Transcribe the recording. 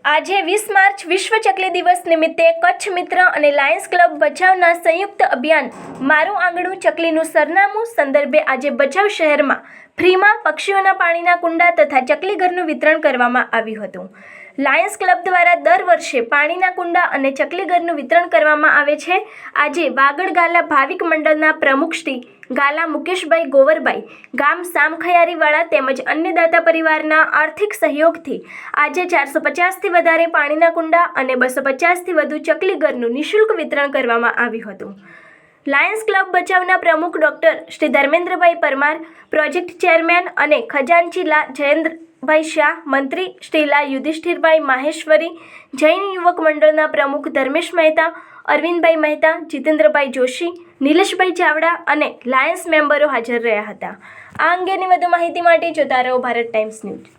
આજે 20 માર્ચ વિશ્વ ચકલી દિવસ નિમિત્તે કચ્છ મિત્ર અને લાયન્સ ક્લબ ભચાઉના સંયુક્ત અભિયાન મારું આંગણું ચકલીનું સરનામું સંદર્ભે આજે ભચાઉ શહેરમાં ફ્રીમાં પક્ષીઓના પાણીના કુંડા તથા ચકલીઘરનું વિતરણ કરવામાં આવ્યું હતું। લાયન્સ ક્લબ દ્વારા દર વર્ષે પાણીના કુંડા અને ચકલીઘરનું વિતરણ કરવામાં આવે છે। આજે વાગડ ગાલા ભાવિક મંડળના પ્રમુખ શ્રી ગાલા મુકેશભાઈ ગોવરભાઈ ગામ સામખયારીવાળા તેમજ અન્ય દાતા પરિવારના આર્થિક સહયોગથી આજે 450થી વધારે પાણીના કુંડા અને 250થી વધુ ચકલીઘરનું નિઃશુલ્ક વિતરણ કરવામાં આવ્યું હતું। લાયન્સ ક્લબ ભચાઉના પ્રમુખ doctor Shri Dharmendrabhai Parmar, project chairman અને ખજાનચી લા જયેન્દ્રભાઈ શાહ, મંત્રી શ્રી લા યુધિષ્ઠિરભાઈ માહેશ્વરી, જૈન યુવક મંડળના પ્રમુખ ધર્મેશ મહેતા, અરવિંદભાઈ મહેતા, જીતેન્દ્રભાઈ જોશી, નિલેશભાઈ ચાવડા અને લાયન્સ મેમ્બરો હાજર રહ્યા હતા। આ અંગેની વધુ માહિતી માટે જોતા રહો ભારત ટાઈમ્સ ન્યૂઝ।